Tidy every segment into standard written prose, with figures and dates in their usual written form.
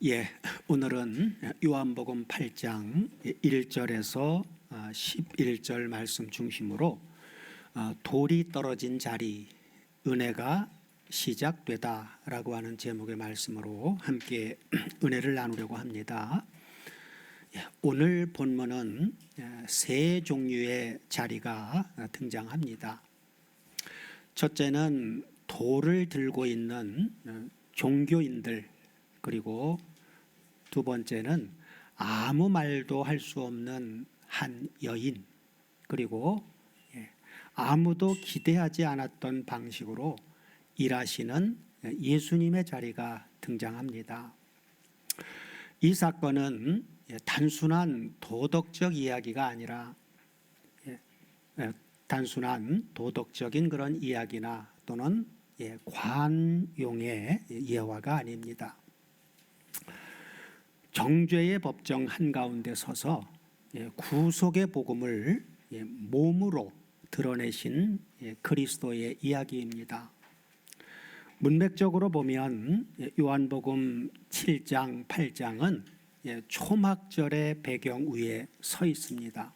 오늘은 요한복음 8장 1절에서 11절 말씀 중심으로 돌이 떨어진 자리, 은혜가 시작되다라고 하는 제목의 말씀으로 함께 은혜를 나누려고 합니다. 오늘 본문은 세 종류의 자리가 등장합니다. 첫째는 돌을 들고 있는 종교인들, 그리고 두 번째는 아무 말도 할 수 없는 한 여인, 그리고 아무도 기대하지 않았던 방식으로 일하시는 예수님의 자리가 등장합니다. 이 사건은 단순한 도덕적 이야기가 아니라 단순한 도덕적인 그런 이야기나 또는 관용의 예화가 아닙니다. 정죄의 법정 한가운데 서서 구속의 복음을 몸으로 드러내신 그리스도의 이야기입니다. 문맥적으로 보면 요한복음 7장, 8장은 초막절의 배경 위에 서 있습니다.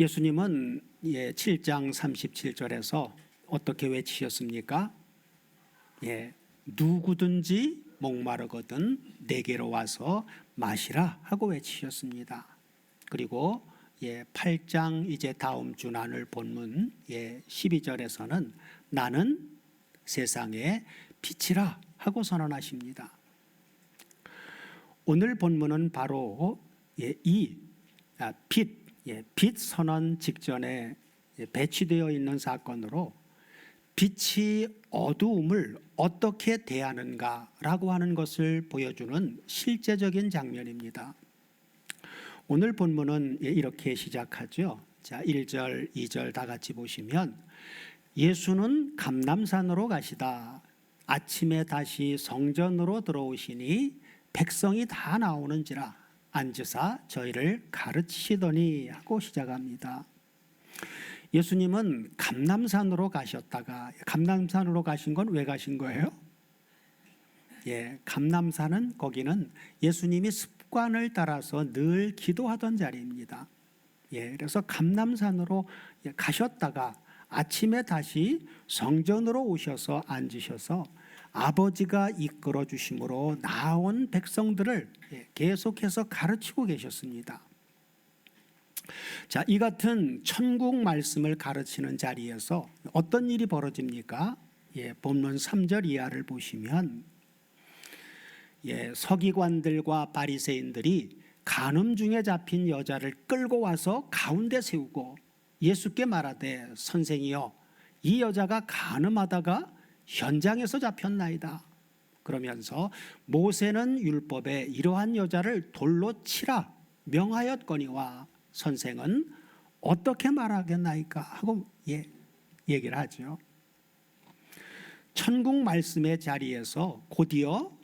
예수님은 7장 37절에서 어떻게 외치셨습니까? 누구든지 목마르거든 내게로 와서 마시라 하고 외치셨습니다. 그리고 8장 이제 다음 주 나눌 본문 12절에서는 나는 세상의 빛이라 하고 선언하십니다. 오늘 본문은 바로 이 빛 선언 직전에 배치되어 있는 사건으로 빛이 어두움을 어떻게 대하는가라고 하는 것을 보여주는 실제적인 장면입니다. 오늘 본문은 이렇게 시작하죠. 자, 1절, 2절 다 같이 보시면 예수는 감람산으로 가시다. 아침에 다시 성전으로 들어오시니 백성이 다 나오는지라 앉으사 저희를 가르치시더니 하고 시작합니다. 예수님은 감람산으로 가셨다가, 감람산으로 가신 건 왜 가신 거예요? 감람산은 거기는 예수님이 습관을 따라서 늘 기도하던 자리입니다. 그래서 감람산으로 가셨다가 아침에 다시 성전으로 오셔서 앉으셔서 아버지가 이끌어 주심으로 나온 백성들을 계속해서 가르치고 계셨습니다. 자, 이 같은 천국 말씀을 가르치는 자리에서 어떤 일이 벌어집니까? 본문 3절 이하를 보시면 서기관들과 바리새인들이 간음 중에 잡힌 여자를 끌고 와서 가운데 세우고 예수께 말하되 선생이여 이 여자가 간음하다가 현장에서 잡혔나이다. 그러면서 모세는 율법에 이러한 여자를 돌로 치라 명하였거니와 선생은 어떻게 말하겠나이까 하고 얘기를 하죠. 천국 말씀의 자리에서 곧이어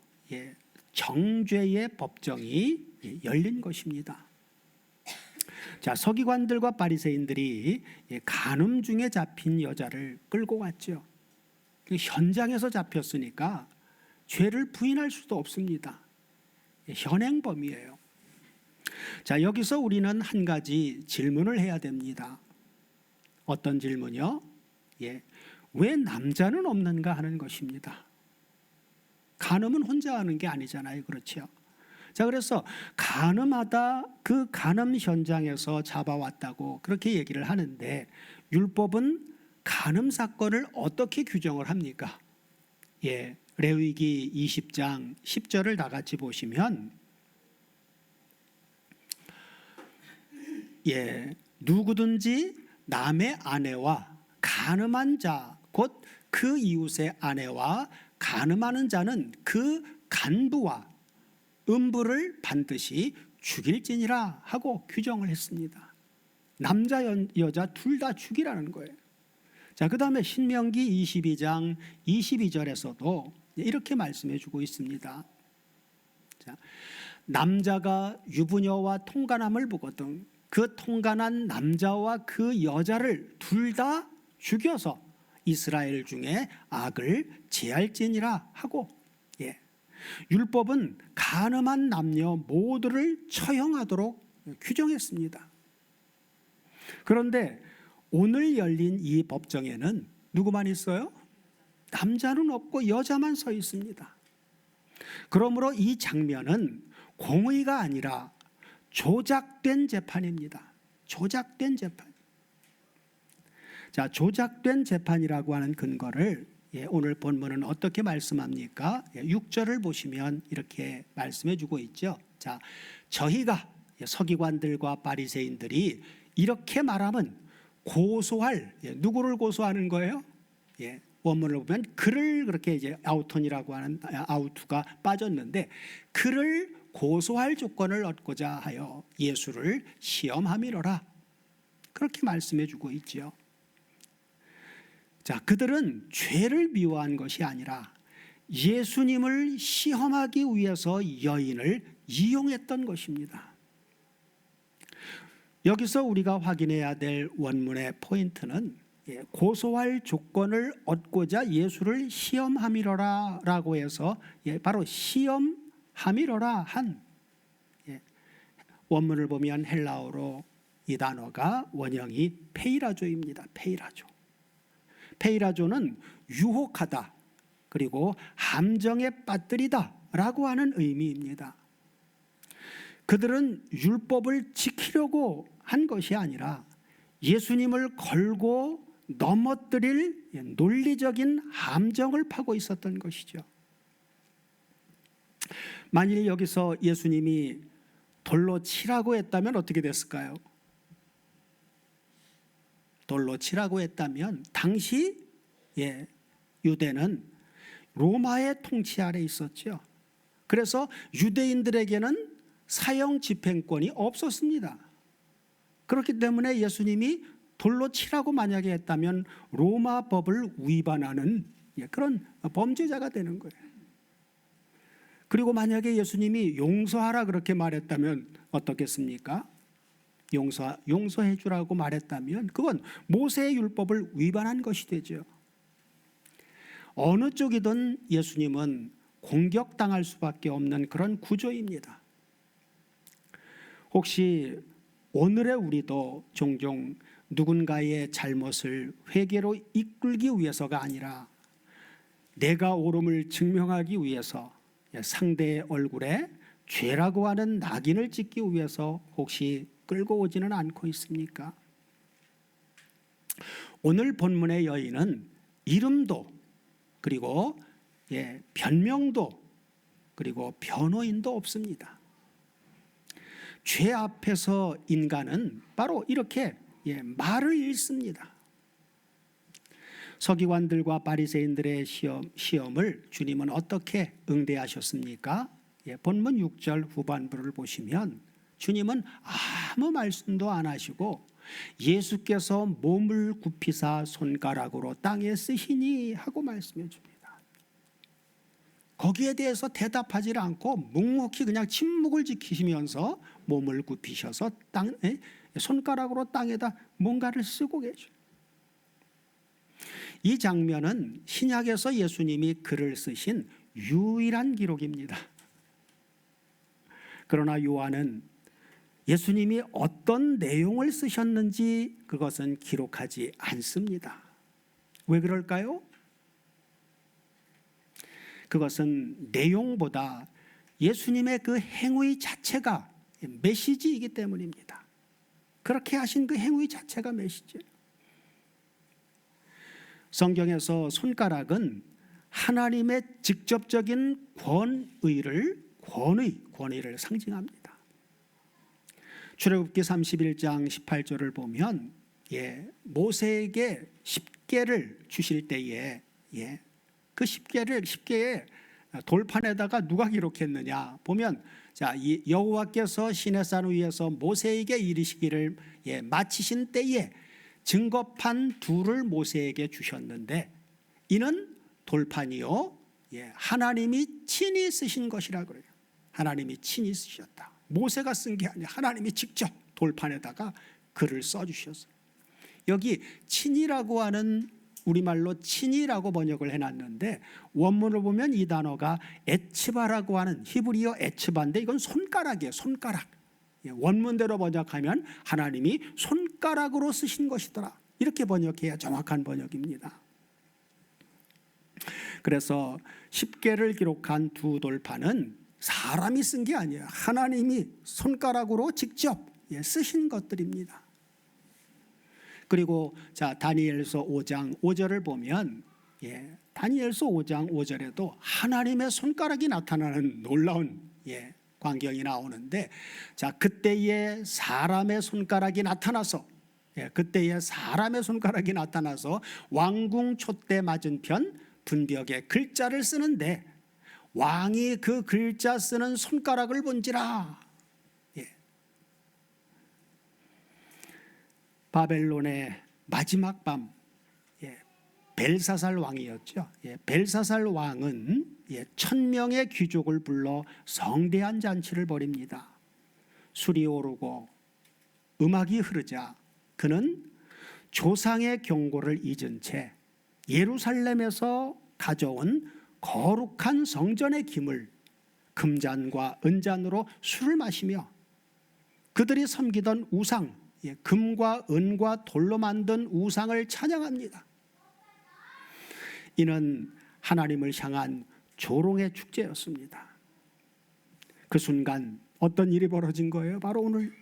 정죄의 법정이 열린 것입니다. 자, 서기관들과 바리새인들이 간음 중에 잡힌 여자를 끌고 왔죠. 현장에서 잡혔으니까 죄를 부인할 수도 없습니다. 현행범이에요. 자, 여기서 우리는 한 가지 질문을 해야 됩니다. 어떤 질문이요? 왜 남자는 없는가 하는 것입니다. 간음은 혼자 하는 게 아니잖아요. 그렇죠? 자, 그래서 간음하다 그 간음 현장에서 잡아왔다고 그렇게 얘기를 하는데 율법은 간음 사건을 어떻게 규정을 합니까? 레위기 20장 10절을 다 같이 보시면 누구든지 남의 아내와 간음한 자, 곧 그 이웃의 아내와 간음하는 자는 그 간부와 음부를 반드시 죽일지니라 하고 규정을 했습니다. 남자 여자 둘 다 죽이라는 거예요. 자, 그 다음에 신명기 22장 22절에서도 이렇게 말씀해 주고 있습니다. 자, 남자가 유부녀와 통간함을 보거든 그 통간한 남자와 그 여자를 둘 다 죽여서 이스라엘 중에 악을 제할지니라 하고 율법은 간음한 남녀 모두를 처형하도록 규정했습니다. 그런데 오늘 열린 이 법정에는 누구만 있어요? 남자는 없고 여자만 서 있습니다. 그러므로 이 장면은 공의가 아니라 조작된 재판입니다. 조작된 재판. 자, 조작된 재판이라고 하는 근거를 오늘 본문은 어떻게 말씀합니까? 6절을 보시면 이렇게 말씀해 주고 있죠. 자, 저희가 서기관들과 바리새인들이 이렇게 말하면 고소할, 누구를 고소하는 거예요? 원문을 보면 그를, 그렇게 이제 아우톤이라고 하는 아우투가 빠졌는데, 그를 고소할 조건을 얻고자 하여 예수를 시험함이로라, 그렇게 말씀해 주고 있지요. 자, 그들은 죄를 미워한 것이 아니라 예수님을 시험하기 위해서 여인을 이용했던 것입니다. 여기서 우리가 확인해야 될 원문의 포인트는 고소할 조건을 얻고자 예수를 시험함이로라 라고 해서 바로 시험함이로라 한, 원문을 보면 헬라어로 이 단어가 원형이 페이라조입니다. 페이라조. 페이라조는 유혹하다, 그리고 함정에 빠뜨리다 라고 하는 의미입니다. 그들은 율법을 지키려고 한 것이 아니라 예수님을 걸고 넘어뜨릴 논리적인 함정을 파고 있었던 것이죠. 만일 여기서 예수님이 돌로 치라고 했다면 어떻게 됐을까요? 돌로 치라고 했다면 당시 유대는 로마의 통치 아래 있었죠. 그래서 유대인들에게는 사형 집행권이 없었습니다. 그렇기 때문에 예수님이 돌로 치라고 만약에 했다면 로마 법을 위반하는 그런 범죄자가 되는 거예요. 그리고 만약에 예수님이 용서하라 그렇게 말했다면 어떻겠습니까? 용서해 주라고 말했다면 그건 모세의 율법을 위반한 것이 되죠. 어느 쪽이든 예수님은 공격당할 수밖에 없는 그런 구조입니다. 혹시 오늘의 우리도 종종 누군가의 잘못을 회개로 이끌기 위해서가 아니라 내가 옳음을 증명하기 위해서 상대의 얼굴에 죄라고 하는 낙인을 찍기 위해서 혹시 끌고 오지는 않고 있습니까? 오늘 본문의 여인은 이름도, 그리고 변명도, 그리고 변호인도 없습니다. 죄 앞에서 인간은 바로 이렇게 말을 잃습니다. 서기관들과 바리새인들의 시험을 주님은 어떻게 응대하셨습니까? 본문 6절 후반부를 보시면 주님은 아무 말씀도 안 하시고 예수께서 몸을 굽히사 손가락으로 땅에 쓰시니 하고 말씀해 줍니다. 거기에 대해서 대답하지 않고 묵묵히 그냥 침묵을 지키시면서 몸을 굽히셔서 손가락으로 땅에다 뭔가를 쓰고 계셔요. 이 장면은 신약에서 예수님이 글을 쓰신 유일한 기록입니다. 그러나 요한은 예수님이 어떤 내용을 쓰셨는지 그것은 기록하지 않습니다. 왜 그럴까요? 그것은 내용보다 예수님의 그 행위 자체가 메시지이기 때문입니다. 그렇게 하신 그 행위 자체가 메시지예요. 성경에서 손가락은 하나님의 직접적인 권위를 상징합니다. 출애굽기 31장 18절을 보면 모세에게 십계를 주실 때에 그 십계의 돌판에다가 누가 기록했느냐 보면, 자, 여호와께서 시내산 위에서 모세에게 이르시기를 마치신 때에 증거판 둘을 모세에게 주셨는데 이는 돌판이요 하나님이 친히 쓰신 것이라 그래요. 하나님이 친히 쓰셨다. 모세가 쓴 게 아니라 하나님이 직접 돌판에다가 글을 써주셨어요. 여기 친이라고 하는 우리말로 친이라고 번역을 해놨는데 원문을 보면 이 단어가 에츠바라고 하는 히브리어 에츠바인데 이건 손가락이에요. 손가락. 원문대로 번역하면 하나님이 손가락으로 쓰신 것이더라. 이렇게 번역해야 정확한 번역입니다. 그래서 10개를 기록한 두 돌판은 사람이 쓴 게 아니에요. 하나님이 손가락으로 직접 쓰신 것들입니다. 그리고 다니엘서 5장 5절을 보면 다니엘서 5장 5절에도 하나님의 손가락이 나타나는 놀라운 광경이 나오는데 그때에 사람의 손가락이 나타나서 왕궁 촛대 맞은편 분벽에 글자를 쓰는데 왕이 그 글자 쓰는 손가락을 본지라. 바벨론의 마지막 밤 벨사살 왕이었죠. 벨사살 왕은 1000명의 귀족을 불러 성대한 잔치를 벌입니다. 술이 오르고 음악이 흐르자 그는 조상의 경고를 잊은 채 예루살렘에서 가져온 거룩한 성전의 기물 금잔과 은잔으로 술을 마시며 그들이 섬기던 우상 금과 은과 돌로 만든 우상을 찬양합니다. 이는 하나님을 향한 조롱의 축제였습니다. 그 순간 어떤 일이 벌어진 거예요? 바로 오늘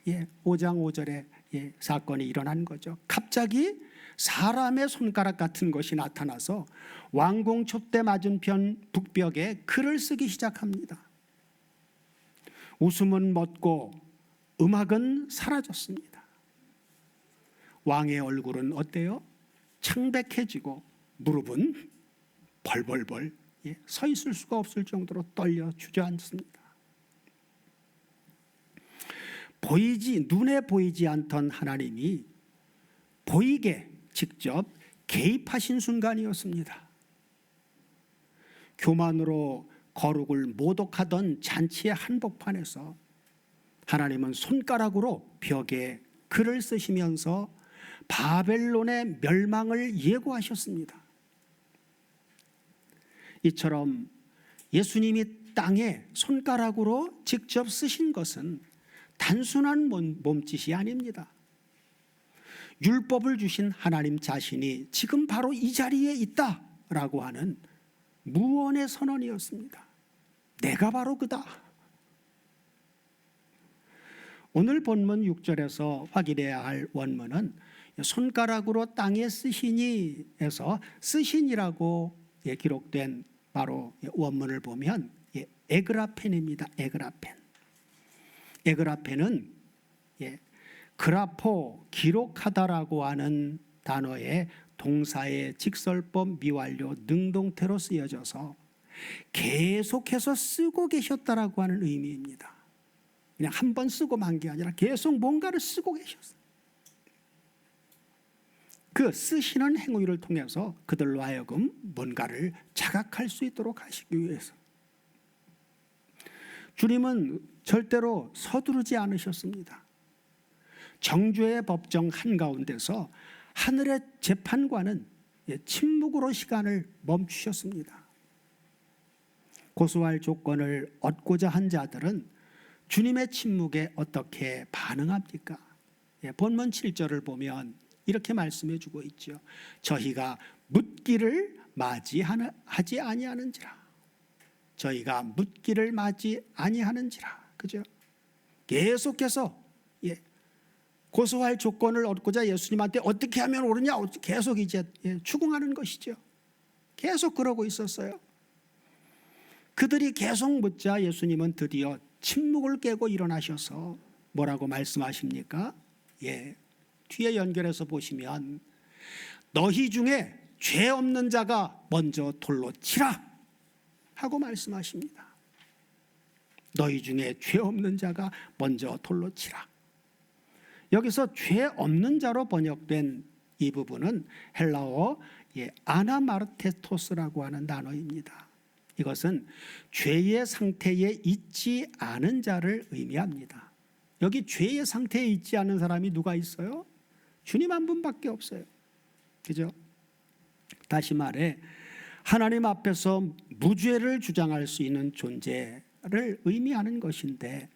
5장 5절에 사건이 일어난 거죠. 갑자기 사람의 손가락 같은 것이 나타나서 왕궁 촛대 맞은편 북벽에 글을 쓰기 시작합니다. 웃음은 멎고 음악은 사라졌습니다. 왕의 얼굴은 어때요? 창백해지고 무릎은 벌벌벌 서 있을 수가 없을 정도로 떨려 주저앉습니다. 눈에 보이지 않던 하나님이 보이게 직접 개입하신 순간이었습니다. 교만으로 거룩을 모독하던 잔치의 한복판에서 하나님은 손가락으로 벽에 글을 쓰시면서 바벨론의 멸망을 예고하셨습니다. 이처럼 예수님이 땅에 손가락으로 직접 쓰신 것은 단순한 몸짓이 아닙니다. 율법을 주신 하나님 자신이 지금 바로 이 자리에 있다라고 하는 무언의 선언이었습니다. 내가 바로 그다. 오늘 본문 6절에서 확인해야 할 원문은 손가락으로 땅에 쓰시니에서 쓰신이라고 기록된 바로 원문을 보면 에그라펜입니다. 에그라펜은 그라포 기록하다라고 하는 단어의 동사의 직설법 미완료 능동태로 쓰여져서 계속해서 쓰고 계셨다라고 하는 의미입니다. 그냥 한 번 쓰고만 게 아니라 계속 뭔가를 쓰고 계셨어요. 그 쓰시는 행위를 통해서 그들로 하여금 뭔가를 자각할 수 있도록 하시기 위해서 주님은 절대로 서두르지 않으셨습니다. 정죄의 법정 한가운데서 하늘의 재판관은 침묵으로 시간을 멈추셨습니다. 고소할 조건을 얻고자 한 자들은 주님의 침묵에 어떻게 반응합니까? 본문 7절을 보면 이렇게 말씀해 주고 있죠. 저희가 묻기를 맞이하지 아니하는지라. 저희가 묻기를 맞이 아니하는지라. 그죠? 계속해서 고소할 조건을 얻고자 예수님한테 어떻게 하면 옳으냐 계속 이제 추궁하는 것이죠. 계속 그러고 있었어요. 그들이 계속 묻자 예수님은 드디어 침묵을 깨고 일어나셔서 뭐라고 말씀하십니까? 뒤에 연결해서 보시면 너희 중에 죄 없는 자가 먼저 돌로 치라 하고 말씀하십니다. 너희 중에 죄 없는 자가 먼저 돌로 치라. 여기서 죄 없는 자로 번역된 이 부분은 헬라어 아나마르테토스라고 하는 단어입니다. 이것은 죄의 상태에 있지 않은 자를 의미합니다. 여기 죄의 상태에 있지 않은 사람이 누가 있어요? 주님 한 분밖에 없어요. 그죠? 다시 말해 하나님 앞에서 무죄를 주장할 수 있는 존재를 의미하는 것인데,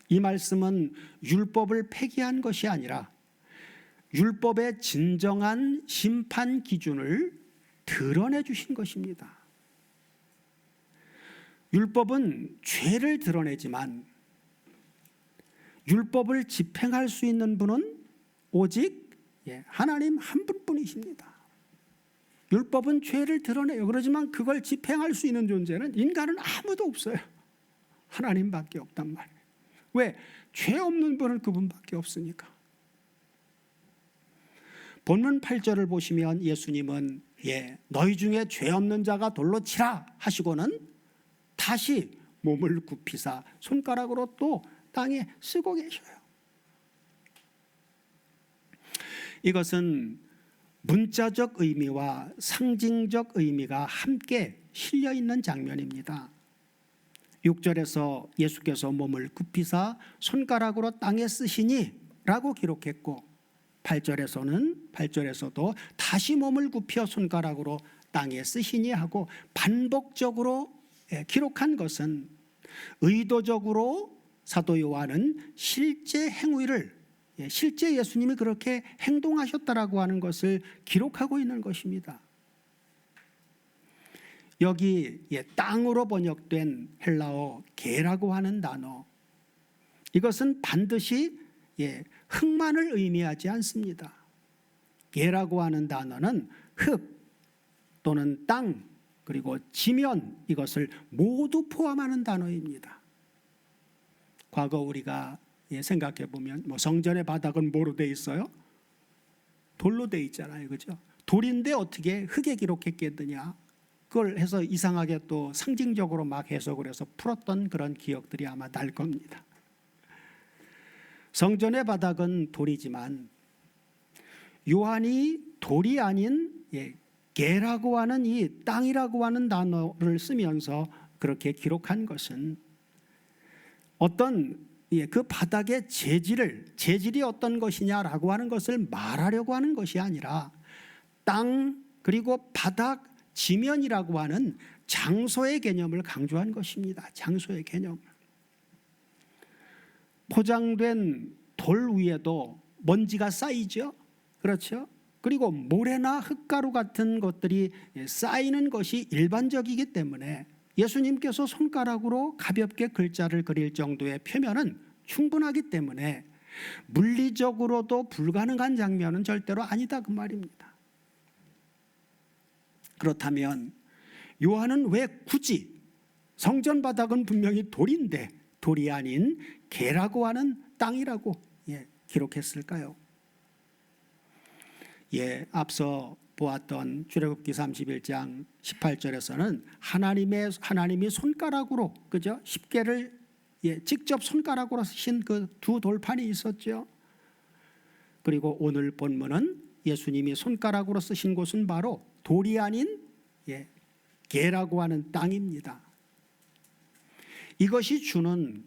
이 말씀은 율법을 폐기한 것이 아니라 율법의 진정한 심판 기준을 드러내 주신 것입니다. 율법은 죄를 드러내지만 율법을 집행할 수 있는 분은 오직 하나님 한 분뿐이십니다. 율법은 죄를 드러내요. 그러지만 그걸 집행할 수 있는 존재는 인간은 아무도 없어요. 하나님밖에 없단 말이에요. 왜? 죄 없는 분은 그분밖에 없으니까. 본문 8절을 보시면 예수님은 너희 중에 죄 없는 자가 돌로 치라 하시고는 다시 몸을 굽히사 손가락으로 또 땅에 쓰고 계셔요. 이것은 문자적 의미와 상징적 의미가 함께 실려 있는 장면입니다. 6절에서 예수께서 몸을 굽히사 손가락으로 땅에 쓰시니 라고 기록했고, 8절에서도 다시 몸을 굽혀 손가락으로 땅에 쓰시니 하고 반복적으로 기록한 것은 의도적으로 사도 요한은 실제 행위를, 실제 예수님이 그렇게 행동하셨다라고 하는 것을 기록하고 있는 것입니다. 여기 땅으로 번역된 헬라어 게라고 하는 단어, 이것은 반드시 흙만을 의미하지 않습니다. 게라고 하는 단어는 흙 또는 땅 그리고 지면, 이것을 모두 포함하는 단어입니다. 과거 우리가 생각해 보면 성전의 바닥은 뭐로 돼 있어요? 돌로 돼 있잖아요, 그죠? 돌인데 어떻게 흙에 기록했겠느냐? 그걸 해서 이상하게 또 상징적으로 막 해석을 해서 풀었던 그런 기억들이 아마 날 겁니다. 성전의 바닥은 돌이지만 요한이 돌이 아닌 게라고 하는 이 땅이라고 하는 단어를 쓰면서 그렇게 기록한 것은 어떤 그 바닥의 재질이 어떤 것이냐라고 하는 것을 말하려고 하는 것이 아니라 땅 그리고 바닥, 지면이라고 하는 장소의 개념을 강조한 것입니다. 장소의 개념. 포장된 돌 위에도 먼지가 쌓이죠. 그렇죠? 그리고 모래나 흙가루 같은 것들이 쌓이는 것이 일반적이기 때문에 예수님께서 손가락으로 가볍게 글자를 그릴 정도의 표면은 충분하기 때문에 물리적으로도 불가능한 장면은 절대로 아니다 그 말입니다. 그렇다면 요한은 왜 굳이 성전 바닥은 분명히 돌인데 돌이 아닌 게라고 하는 땅이라고 기록했을까요? 앞서 보았던 출애굽기 31장 18절에서는 하나님이 손가락으로, 그죠? 십계를 직접 손가락으로 쓰신 그 두 돌판이 있었죠. 그리고 오늘 본문은 예수님이 손가락으로 쓰신 곳은 바로 돌이 아닌 게라고 하는 땅입니다. 이것이 주는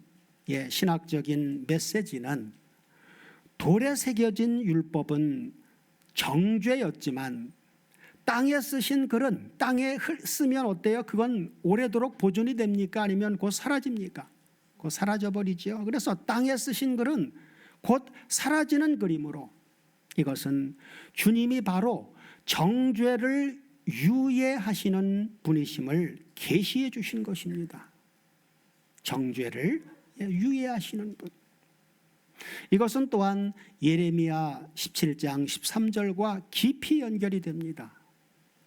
신학적인 메시지는 돌에 새겨진 율법은 정죄였지만 땅에 쓰신 글은 땅에 쓰면 어때요? 그건 오래도록 보존이 됩니까? 아니면 곧 사라집니까? 곧 사라져버리죠. 그래서 땅에 쓰신 글은 곧 사라지는 그림으로 이것은 주님이 바로 정죄를 유예하시는 분이심을 계시해 주신 것입니다. 정죄를 유예하시는 분. 이것은 또한 예레미야 17장 13절과 깊이 연결이 됩니다.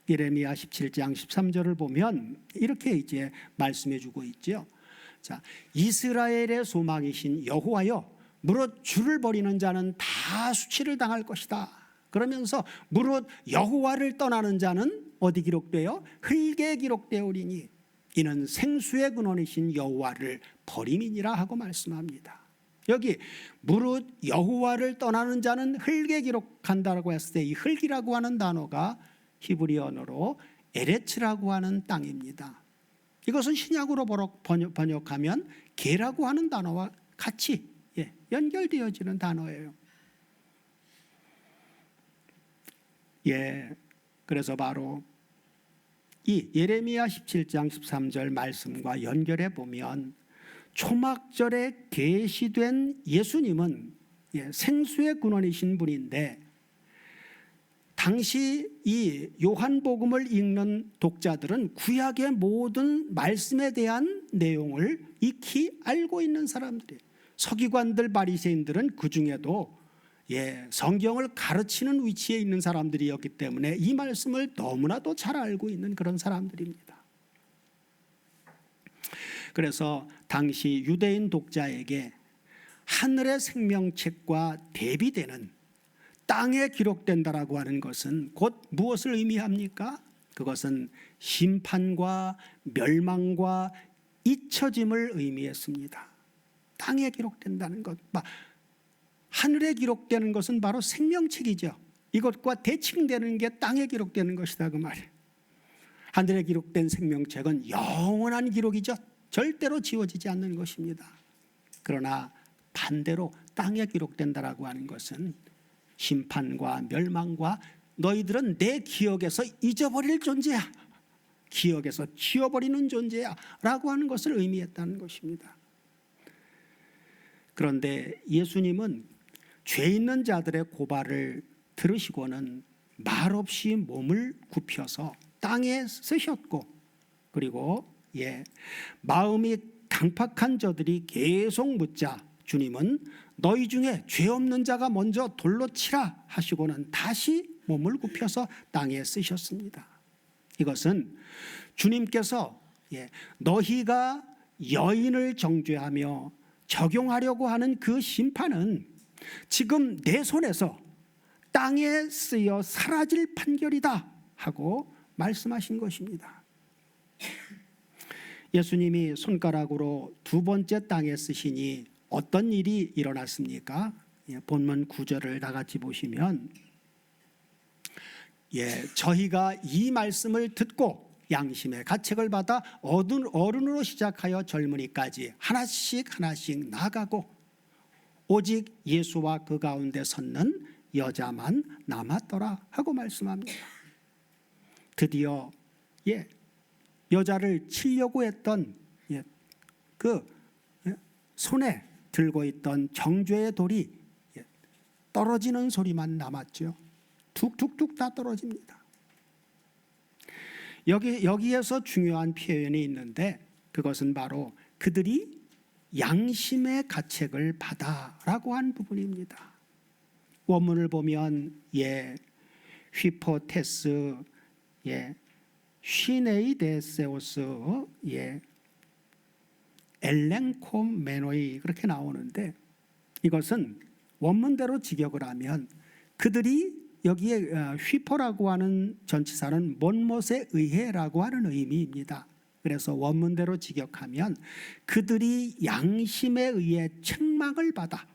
예레미야 17장 13절을 보면 이렇게 이제 말씀해 주고 있죠. 자, 이스라엘의 소망이신 여호와여, 무릇 주를 버리는 자는 다 수치를 당할 것이다. 그러면서 무릇 여호와를 떠나는 자는 어디 기록돼요? 흙에 기록되오리니 이는 생수의 근원이신 여호와를 버림이니라 하고 말씀합니다. 여기 무릇 여호와를 떠나는 자는 흙에 기록한다라고 했을 때 이 흙이라고 하는 단어가 히브리 언어로 에레츠라고 하는 땅입니다. 이것은 신약으로 번역하면 게라고 하는 단어와 같이 연결되어지는 단어예요. 그래서 바로 이 예레미야 17장 13절 말씀과 연결해 보면 초막절에 계시된 예수님은 생수의 근원이신 분인데, 당시 이 요한복음을 읽는 독자들은 구약의 모든 말씀에 대한 내용을 익히 알고 있는 사람들이에요. 서기관들, 바리새인들은 그 중에도 성경을 가르치는 위치에 있는 사람들이었기 때문에 이 말씀을 너무나도 잘 알고 있는 그런 사람들입니다. 그래서 당시 유대인 독자에게 하늘의 생명책과 대비되는 땅에 기록된다라고 하는 것은 곧 무엇을 의미합니까? 그것은 심판과 멸망과 잊혀짐을 의미했습니다. 땅에 기록된다는 것, 하늘에 기록되는 것은 바로 생명책이죠. 이것과 대칭되는 게 땅에 기록되는 것이다 그 말이에요. 하늘에 기록된 생명책은 영원한 기록이죠. 절대로 지워지지 않는 것입니다. 그러나 반대로 땅에 기록된다라고 하는 것은 심판과 멸망과 너희들은 내 기억에서 잊어버릴 존재야, 기억에서 지워버리는 존재야 라고 하는 것을 의미했다는 것입니다. 그런데 예수님은 죄 있는 자들의 고발을 들으시고는 말없이 몸을 굽혀서 땅에 쓰셨고, 그리고 마음이 강팍한 저들이 계속 묻자 주님은 너희 중에 죄 없는 자가 먼저 돌로 치라 하시고는 다시 몸을 굽혀서 땅에 쓰셨습니다. 이것은 주님께서 너희가 여인을 정죄하며 적용하려고 하는 그 심판은 지금 내 손에서 땅에 쓰여 사라질 판결이다 하고 말씀하신 것입니다. 예수님이 손가락으로 두 번째 땅에 쓰시니 어떤 일이 일어났습니까? 본문 9절을 다 같이 보시면 저희가 이 말씀을 듣고 양심의 가책을 받아 어른으로 시작하여 젊은이까지 하나씩 나가고 오직 예수와 그 가운데 섰는 여자만 남았더라 하고 말씀합니다. 드디어 여자를 치려고 했던 그 손에 들고 있던 정죄의 돌이 떨어지는 소리만 남았죠. 툭툭툭 다 떨어집니다. 여기에서 중요한 표현이 있는데 그것은 바로 그들이 양심의 가책을 받아라고 한 부분입니다. 원문을 보면 휘포테스, 쉬네이데세오스, 엘랭코메노이 그렇게 나오는데, 이것은 원문대로 직역을 하면 그들이 여기에 휘포라고 하는 전치사는 못못에 의해라고 하는 의미입니다. 그래서 원문대로 직역하면 그들이 양심에 의해 책망을 받아,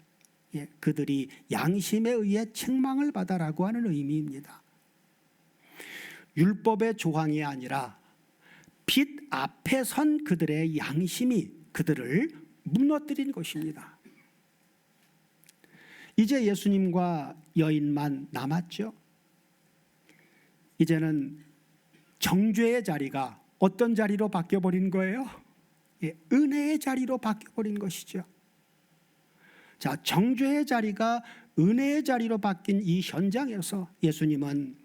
그들이 양심에 의해 책망을 받아라고 하는 의미입니다. 율법의 조항이 아니라 빛 앞에 선 그들의 양심이 그들을 무너뜨린 것입니다. 이제 예수님과 여인만 남았죠. 이제는 정죄의 자리가 어떤 자리로 바뀌어버린 거예요? 은혜의 자리로 바뀌어버린 것이죠. 자, 정죄의 자리가 은혜의 자리로 바뀐 이 현장에서 예수님은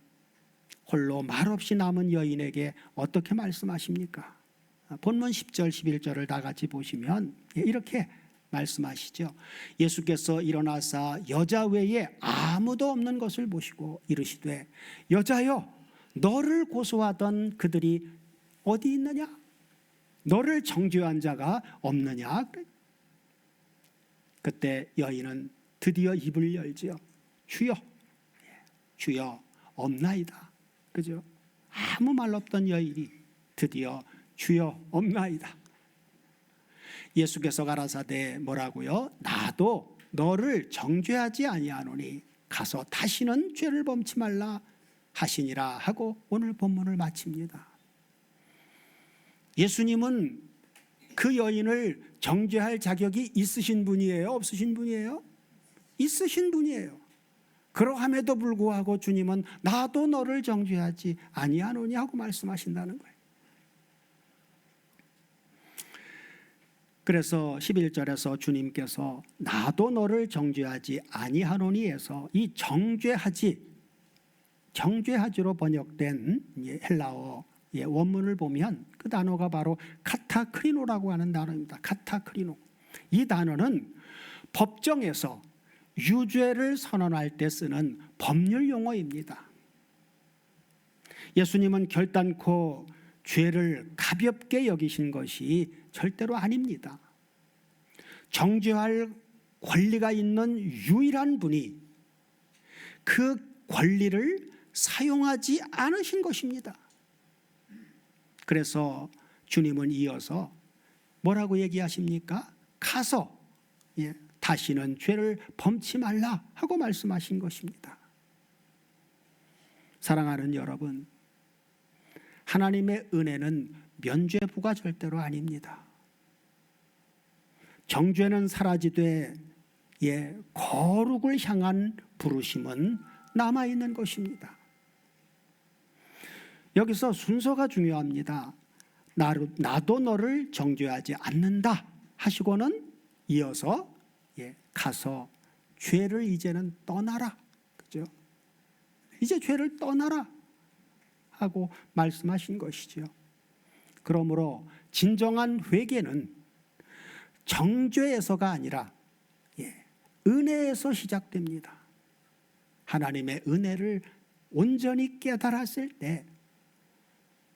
홀로 말없이 남은 여인에게 어떻게 말씀하십니까? 본문 10절 11절을 다 같이 보시면 이렇게 말씀하시죠. 예수께서 일어나사 여자 외에 아무도 없는 것을 보시고 이르시되 여자여 너를 고소하던 그들이 어디 있느냐? 너를 정죄한 자가 없느냐? 그때 여인은 드디어 입을 열지요. 주여, 주여 없나이다. 그죠? 아무 말 없던 여인이 드디어 주여 없나이다. 예수께서 가라사대 뭐라고요? 나도 너를 정죄하지 아니하노니 가서 다시는 죄를 범치 말라 하시니라 하고 오늘 본문을 마칩니다. 예수님은 그 여인을 정죄할 자격이 있으신 분이에요? 없으신 분이에요? 있으신 분이에요. 그러함에도 불구하고 주님은 나도 너를 정죄하지 아니하노니 하고 말씀하신다는 거예요. 그래서 11절에서 주님께서 나도 너를 정죄하지 아니하노니에서 이 정죄하지로 번역된 헬라어 원문을 보면 그 단어가 바로 카타크리노라고 하는 단어입니다. 카타크리노. 이 단어는 법정에서 유죄를 선언할 때 쓰는 법률 용어입니다. 예수님은 결단코 죄를 가볍게 여기신 것이 절대로 아닙니다. 정죄할 권리가 있는 유일한 분이 그 권리를 사용하지 않으신 것입니다. 그래서 주님은 이어서 뭐라고 얘기하십니까? 가서 다시는 죄를 범치 말라 하고 말씀하신 것입니다. 사랑하는 여러분, 하나님의 은혜는 면죄부가 절대로 아닙니다. 정죄는 사라지되 거룩을 향한 부르심은 남아있는 것입니다. 여기서 순서가 중요합니다. 나도 너를 정죄하지 않는다 하시고는 이어서 가서 죄를 이제는 떠나라. 그죠? 이제 죄를 떠나라 하고 말씀하신 것이죠. 그러므로 진정한 회개는 정죄에서가 아니라 은혜에서 시작됩니다. 하나님의 은혜를 온전히 깨달았을 때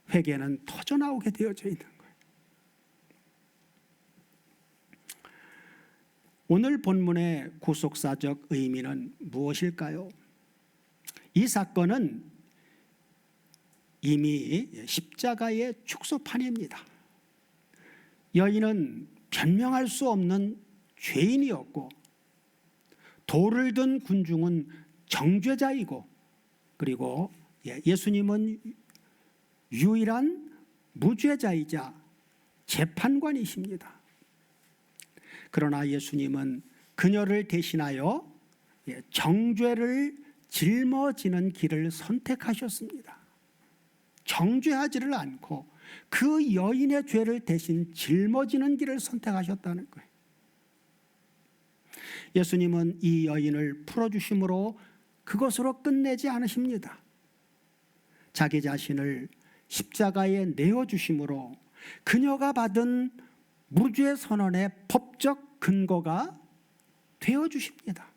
회개는 터져나오게 되어져 있는 거예요. 오늘 본문의 구속사적 의미는 무엇일까요? 이 사건은 이미 십자가의 축소판입니다. 여인은 변명할 수 없는 죄인이었고 돌을 든 군중은 정죄자이고 그리고 예수님은 유일한 무죄자이자 재판관이십니다. 그러나 예수님은 그녀를 대신하여 정죄를 짊어지는 길을 선택하셨습니다. 정죄하지를 않고 그 여인의 죄를 대신 짊어지는 길을 선택하셨다는 거예요. 예수님은 이 여인을 풀어주심으로 그것으로 끝내지 않으십니다. 자기 자신을 십자가에 내어주심으로 그녀가 받은 무죄 선언의 법적 근거가 되어주십니다.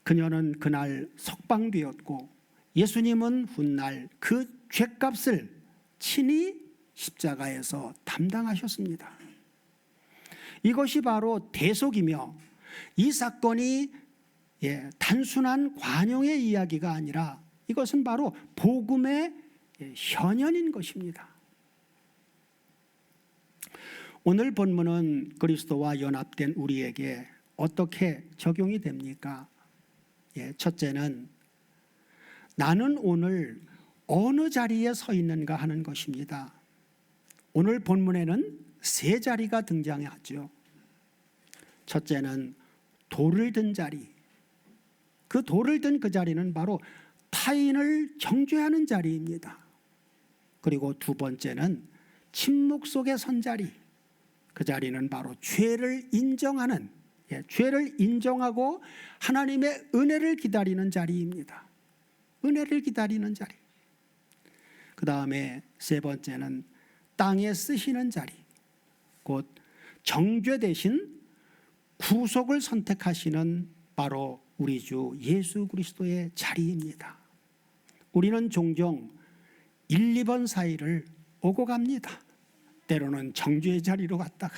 그녀는 그날 석방되었고 예수님은 훗날 그 죄값을 친히 십자가에서 담당하셨습니다. 이것이 바로 대속이며 이 사건이 단순한 관용의 이야기가 아니라 이것은 바로 복음의 현현인 것입니다. 오늘 본문은 그리스도와 연합된 우리에게 어떻게 적용이 됩니까? 첫째는 나는 오늘 어느 자리에 서 있는가 하는 것입니다. 오늘 본문에는 세 자리가 등장하죠. 첫째는 돌을 든 자리. 그 돌을 든 그 자리는 바로 타인을 정죄하는 자리입니다. 그리고 두 번째는 침묵 속에 선 자리. 그 자리는 바로 죄를 인정하는, 죄를 인정하고 하나님의 은혜를 기다리는 자리입니다. 은혜를 기다리는 자리. 그 다음에 세 번째는 땅에 쓰시는 자리. 곧 정죄 대신 구속을 선택하시는 바로 우리 주 예수 그리스도의 자리입니다. 우리는 종종 1, 2번 사이를 오고 갑니다. 때로는 정죄의 자리로 갔다가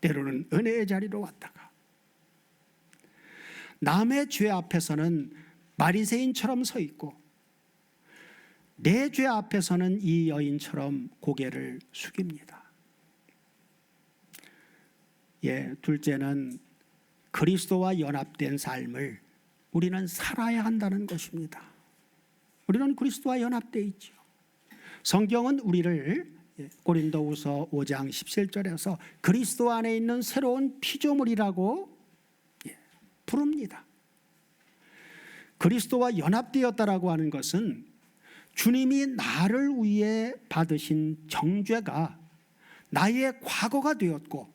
때로는 은혜의 자리로 갔다가 남의 죄 앞에서는 바리새인처럼 서 있고 내 죄 앞에서는 이 여인처럼 고개를 숙입니다. 둘째는 그리스도와 연합된 삶을 우리는 살아야 한다는 것입니다. 우리는 그리스도와 연합되어 있죠. 성경은 우리를 고린도후서 5장 17절에서 그리스도 안에 있는 새로운 피조물이라고 부릅니다. 그리스도와 연합되었다라고 하는 것은 주님이 나를 위해 받으신 정죄가 나의 과거가 되었고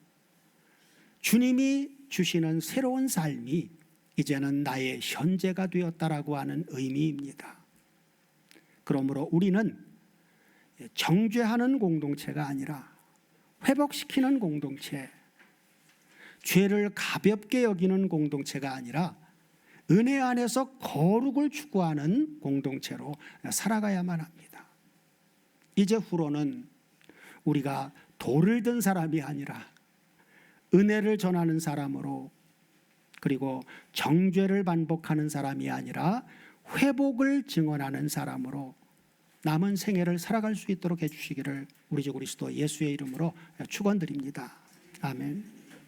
주님이 주시는 새로운 삶이 이제는 나의 현재가 되었다라고 하는 의미입니다. 그러므로 우리는 정죄하는 공동체가 아니라 회복시키는 공동체, 죄를 가볍게 여기는 공동체가 아니라 은혜 안에서 거룩을 추구하는 공동체로 살아가야만 합니다. 이제 후로는 우리가 돌을 든 사람이 아니라 은혜를 전하는 사람으로, 그리고 정죄를 반복하는 사람이 아니라 회복을 증언하는 사람으로 남은 생애를 살아갈 수 있도록 해주시기를 우리 주 그리스도 예수의 이름으로 축원드립니다. 아멘.